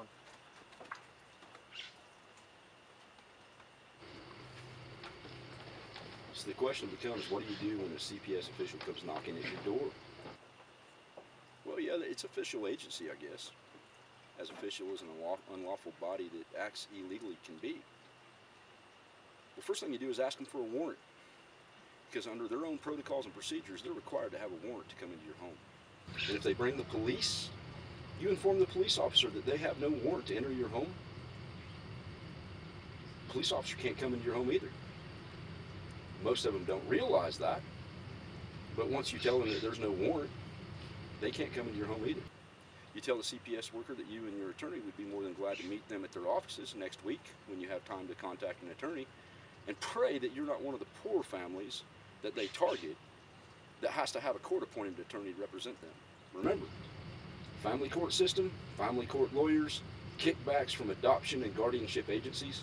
on. So the question becomes, what do you do when a CPS official comes knocking at your door? Well, yeah, it's official agency, I guess. As official as an unlawful body that acts illegally can be. The first thing you do is ask them for a warrant, because under their own protocols and procedures, they're required to have a warrant to come into your home. And if they bring the police, you inform the police officer that they have no warrant to enter your home. Police officer can't come into your home either. Most of them don't realize that, but once you tell them that there's no warrant, they can't come into your home either. You tell the CPS worker that you and your attorney would be more than glad to meet them at their offices next week when you have time to contact an attorney, and pray that you're not one of the poor families that they target that has to have a court-appointed attorney to represent them. Remember, family court system, family court lawyers, kickbacks from adoption and guardianship agencies,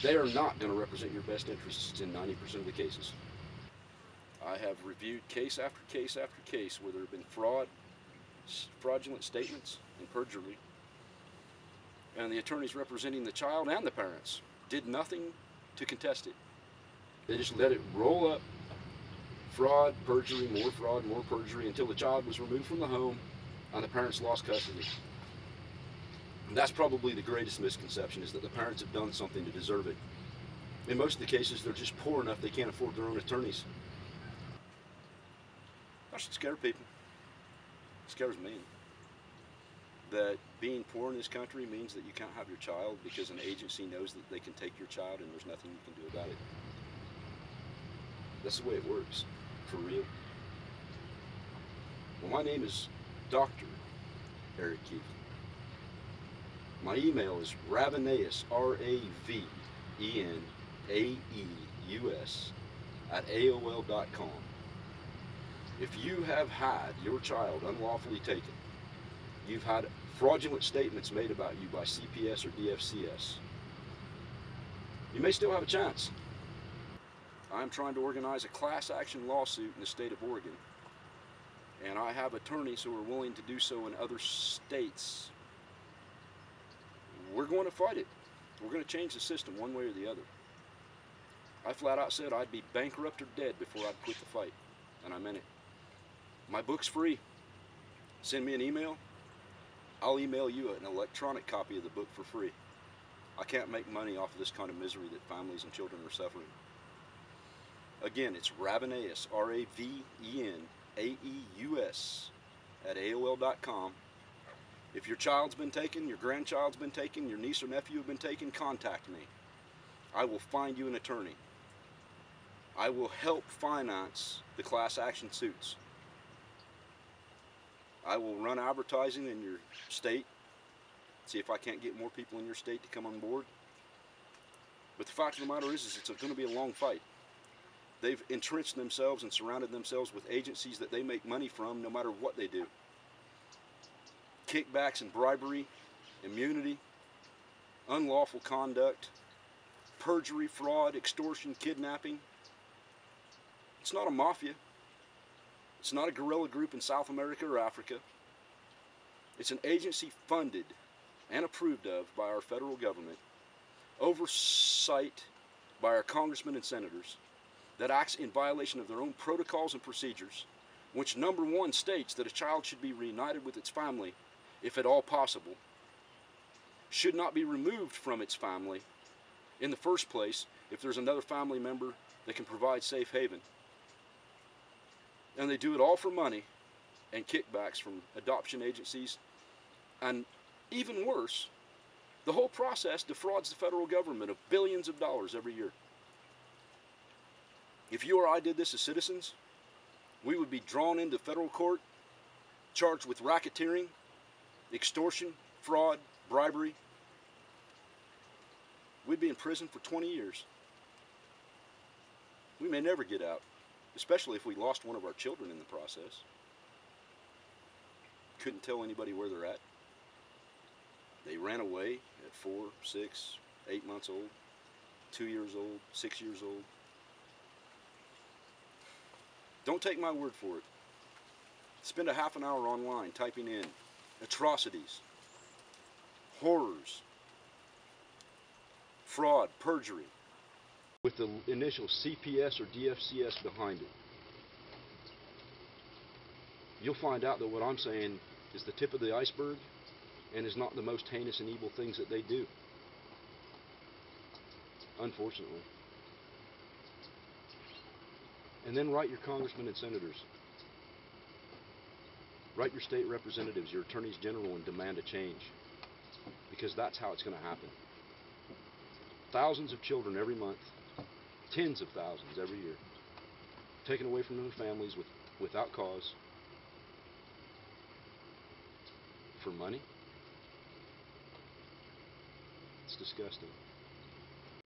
they are not going to represent your best interests in 90% of the cases. I have reviewed case after case after case where there have been fraudulent statements and perjury, and the attorneys representing the child and the parents did nothing to contest it. They just let it roll up, fraud, perjury, more perjury, until the child was removed from the home and the parents lost custody. And that's probably the greatest misconception, is that the parents have done something to deserve it. In most of the cases, they're just poor enough they can't afford their own attorneys. That should scare people. It scares me. That being poor in this country means that you can't have your child because an agency knows that they can take your child and there's nothing you can do about it. That's the way it works, for real. Well, my name is Dr. Eric Keefe. My email is Raveneus, RAVENAEUS, @AOL.com. If you have had your child unlawfully taken, you've had fraudulent statements made about you by CPS or DFCS, you may still have a chance. I'm trying to organize a class action lawsuit in the state of Oregon, and I have attorneys who are willing to do so in other states. We're going to fight it. We're going to change the system one way or the other. I flat out said I'd be bankrupt or dead before I'd quit the fight, and I meant it. My book's free. Send me an email. I'll email you an electronic copy of the book for free. I can't make money off of this kind of misery that families and children are suffering. Again, it's Raveneus, RAVENAEUS, @AOL.com. If your child's been taken, your grandchild's been taken, your niece or nephew have been taken, contact me. I will find you an attorney. I will help finance the class action suits. I will run advertising in your state, see if I can't get more people in your state to come on board. But the fact of the matter is it's going to be a long fight. They've entrenched themselves and surrounded themselves with agencies that they make money from no matter what they do. Kickbacks and bribery, immunity, unlawful conduct, perjury, fraud, extortion, kidnapping. It's not a mafia. It's not a guerrilla group in South America or Africa. It's an agency funded and approved of by our federal government, oversight by our congressmen and senators, that acts in violation of their own protocols and procedures, which number one states that a child should be reunited with its family, if at all possible, should not be removed from its family in the first place if there's another family member that can provide safe haven. And they do it all for money and kickbacks from adoption agencies, and even worse, the whole process defrauds the federal government of billions of dollars every year. If you or I did this as citizens, we would be drawn into federal court, charged with racketeering, extortion, fraud, bribery. We'd be in prison for 20 years. We may never get out, especially if we lost one of our children in the process. Couldn't tell anybody where they're at. They ran away at 4, 6, 8 months old, 2 years old, 6 years old. Don't take my word for it. Spend a half an hour online typing in atrocities horrors, fraud, perjury, with the initial CPS or DFCS behind it. You'll find out that what I'm saying is the tip of the iceberg and is not the most heinous and evil things that they do. Unfortunately. And then write your congressmen and senators. Write your state representatives, your attorneys general, and demand a change. Because that's how it's going to happen. Thousands of children every month, tens of thousands every year, taken away from their families without cause, for money. It's disgusting.